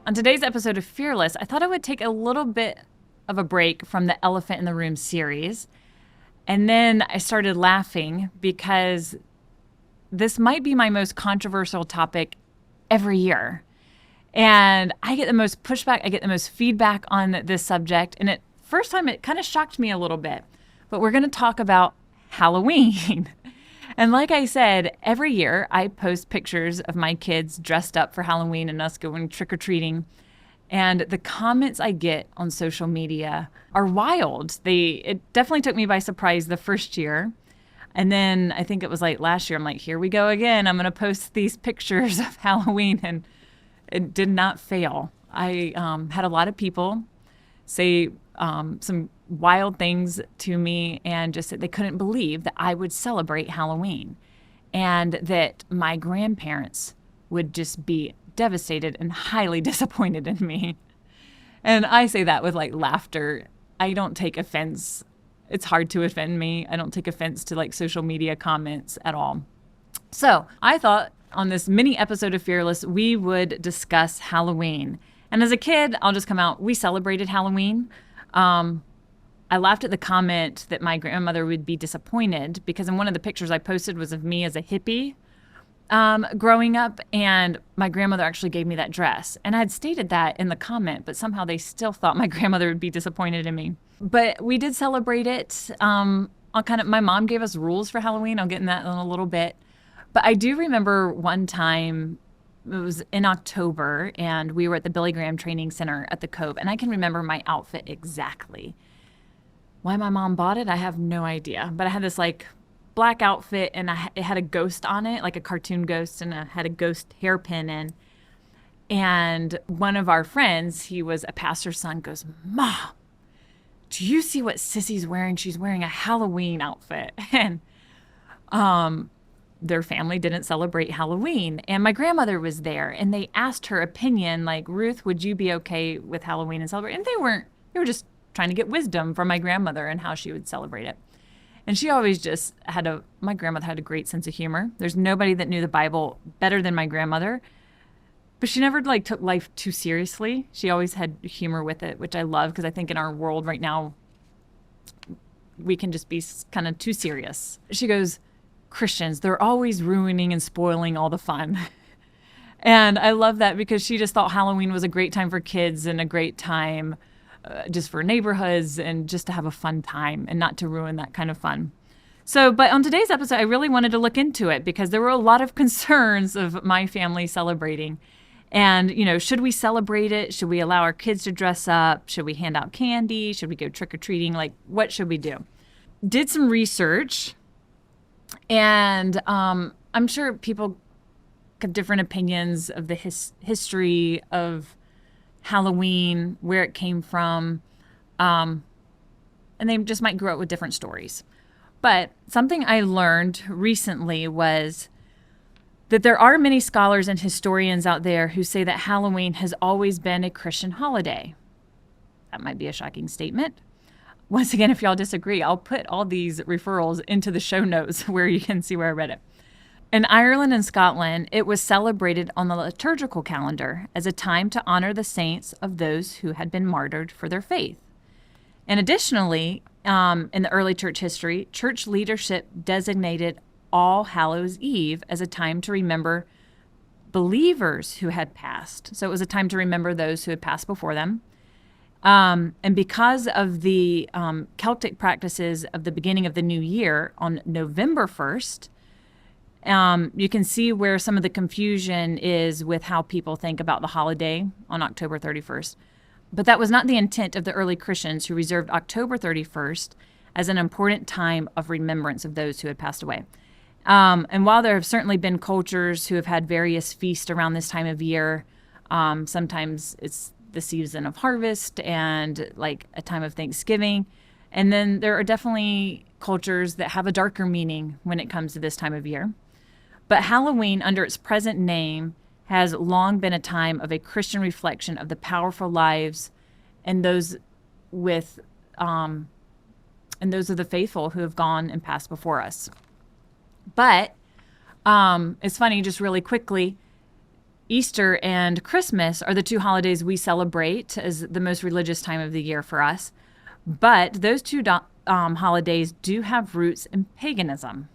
On today's episode of Fearless, I thought I would take a little bit of a break from the Elephant in the Room series. And then I started laughing because this might be my most controversial topic every year. And I get the most pushback, I get the most feedback on this subject. And at first time, it kind of shocked me a little bit. But we're going to talk about Halloween. And like I said, every year I post pictures of my kids dressed up for Halloween and us going trick-or-treating. And the comments I get on social media are wild. It definitely took me by surprise the first year. And then I think it was like last year, I'm like, here we go again. I'm going to post these pictures of Halloween. And it did not fail. I had a lot of people say some wild things to me and just that they couldn't believe that I would celebrate Halloween and that my grandparents would just be devastated and highly disappointed in me. And I say that with like laughter. I don't take offense. It's hard to offend me. I don't take offense to like social media comments at all. So I thought on this mini episode of Fearless, we would discuss Halloween. And as a kid, I'll just come out, we celebrated Halloween. I laughed at the comment that my grandmother would be disappointed because in one of the pictures I posted was of me as a hippie growing up, and my grandmother actually gave me that dress. And I had stated that in the comment, but somehow they still thought my grandmother would be disappointed in me. But we did celebrate it. My mom gave us rules for Halloween. I'll get in that in a little bit. But I do remember one time, it was in October, and we were at the Billy Graham Training Center at the Cove, and I can remember my outfit exactly. Why my mom bought it, I have no idea. But I had this like black outfit, and it had a ghost on it, like a cartoon ghost, and I had a ghost hairpin in. And one of our friends, he was a pastor's son, goes, "Mom, do you see what Cissie's wearing? She's wearing a Halloween outfit." And their family didn't celebrate Halloween. And my grandmother was there, and they asked her opinion, like, "Ruth, would you be okay with Halloween and celebrate?" And they were just trying to get wisdom from my grandmother and how she would celebrate it. And she always just my grandmother had a great sense of humor. There's nobody that knew the Bible better than my grandmother, but she never like took life too seriously. She always had humor with it, which I love because I think in our world right now, we can just be kind of too serious. She goes, "Christians, they're always ruining and spoiling all the fun." And I love that because she just thought Halloween was a great time for kids and a great time just for neighborhoods and just to have a fun time and not to ruin that kind of fun. So, but on today's episode, I really wanted to look into it because there were a lot of concerns of my family celebrating. And, should we celebrate it? Should we allow our kids to dress up? Should we hand out candy? Should we go trick-or-treating? Like, what should we do? Did some research, and I'm sure people have different opinions of the history of Halloween, where it came from, and they just might grow up with different stories. But something I learned recently was that there are many scholars and historians out there who say that Halloween has always been a Christian holiday. That might be a shocking statement. Once again, if y'all disagree, I'll put all these referrals into the show notes where you can see where I read it. In Ireland and Scotland, it was celebrated on the liturgical calendar as a time to honor the saints of those who had been martyred for their faith. And additionally, in the early church history, church leadership designated All Hallows Eve as a time to remember believers who had passed. So it was a time to remember those who had passed before them. And because of the Celtic practices of the beginning of the new year on November 1st, you can see where some of the confusion is with how people think about the holiday on October 31st. But that was not the intent of the early Christians who reserved October 31st as an important time of remembrance of those who had passed away. And while there have certainly been cultures who have had various feasts around this time of year, sometimes it's the season of harvest and like a time of Thanksgiving. And then there are definitely cultures that have a darker meaning when it comes to this time of year. But Halloween, under its present name, has long been a time of a Christian reflection of the powerful lives and those with and those of the faithful who have gone and passed before us. But it's funny, just really quickly, Easter and Christmas are the two holidays we celebrate as the most religious time of the year for us. But those two holidays do have roots in paganism.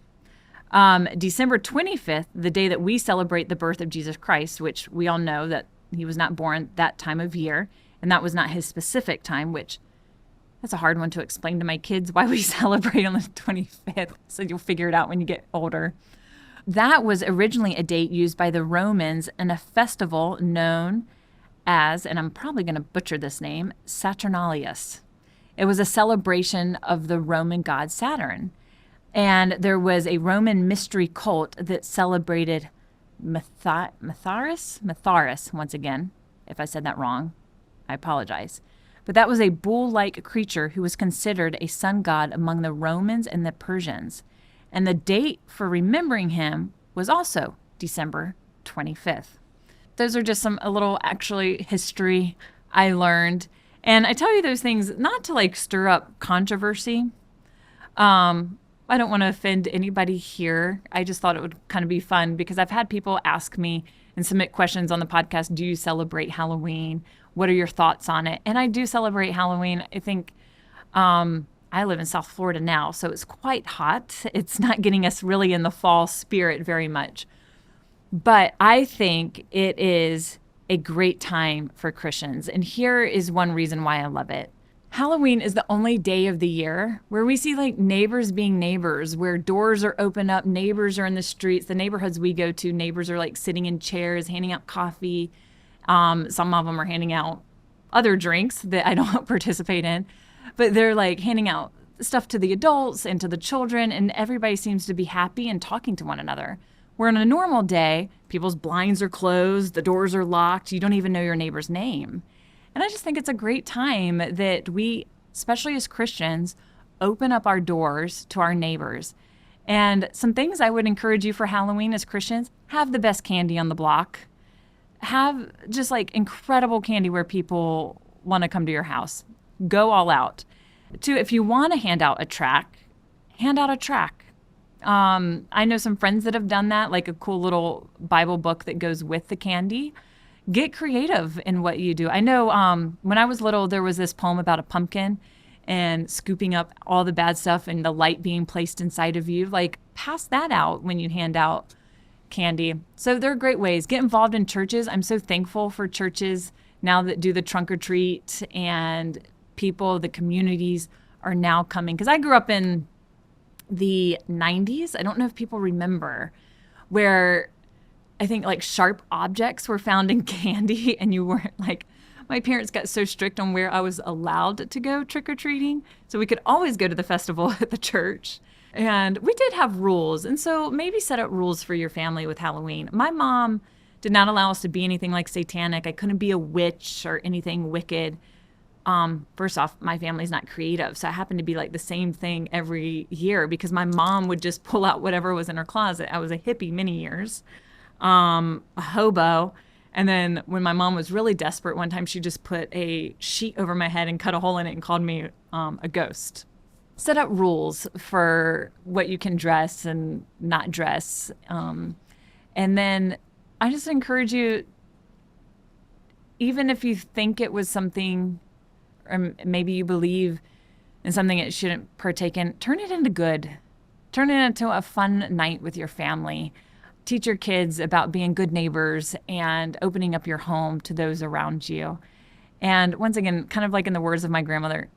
December 25th, the day that we celebrate the birth of Jesus Christ, which we all know that he was not born that time of year, and that was not his specific time, which that's a hard one to explain to my kids why we celebrate on the 25th. So you'll figure it out when you get older. That was originally a date used by the Romans in a festival known as, and I'm probably going to butcher this name, Saturnalius. It was a celebration of the Roman god Saturn. And there was a Roman mystery cult that celebrated Matharis, once again. If I said that wrong, I apologize. But that was a bull-like creature who was considered a sun god among the Romans and the Persians. And the date for remembering him was also December 25th. Those are just a little actually history I learned. And I tell you those things not to like stir up controversy. I don't want to offend anybody here. I just thought it would kind of be fun because I've had people ask me and submit questions on the podcast. Do you celebrate Halloween? What are your thoughts on it? And I do celebrate Halloween. I think I live in South Florida now, so it's quite hot. It's not getting us really in the fall spirit very much. But I think it is a great time for Christians. And here is one reason why I love it. Halloween is the only day of the year where we see like neighbors being neighbors, where doors are open up, neighbors are in the streets. The neighborhoods we go to, neighbors are like sitting in chairs, handing out coffee. Some of them are handing out other drinks that I don't participate in, but they're like handing out stuff to the adults and to the children, and everybody seems to be happy and talking to one another. Where on a normal day, people's blinds are closed, the doors are locked, you don't even know your neighbor's name. And I just think it's a great time that we, especially as Christians, open up our doors to our neighbors. And some things I would encourage you for Halloween as Christians: have the best candy on the block. Have just like incredible candy where people want to come to your house. Go all out. Two, if you want to hand out a track, hand out a track. I know some friends that have done that, like a cool little Bible book that goes with the candy. Get creative in what you do. I know when I was little, there was this poem about a pumpkin and scooping up all the bad stuff and the light being placed inside of you. Like, pass that out when you hand out candy. So there are great ways. Get involved in churches. I'm so thankful for churches now that do the trunk or treat, and people, the communities are now coming. Because I grew up in the 90s. I don't know if people remember, where I think like sharp objects were found in candy, and you weren't like, my parents got so strict on where I was allowed to go trick-or-treating. So we could always go to the festival at the church. And we did have rules. And so maybe set up rules for your family with Halloween. My mom did not allow us to be anything like satanic. I couldn't be a witch or anything wicked. First off, my family's not creative. So I happened to be like the same thing every year because my mom would just pull out whatever was in her closet. I was a hippie many years, a hobo. And then when my mom was really desperate, one time she just put a sheet over my head and cut a hole in it and called me a ghost. Set up rules for what you can dress and not dress. And then I just encourage you, even if you think it was something, or maybe you believe in something it shouldn't partake in, turn it into good. Turn it into a fun night with your family. Teach your kids about being good neighbors and opening up your home to those around you. And once again, kind of like in the words of my grandmother,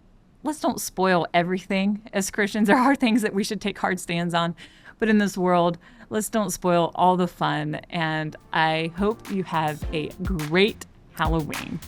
let's don't spoil everything as Christians. There are things that we should take hard stands on, but in this world, let's don't spoil all the fun. And I hope you have a great Halloween.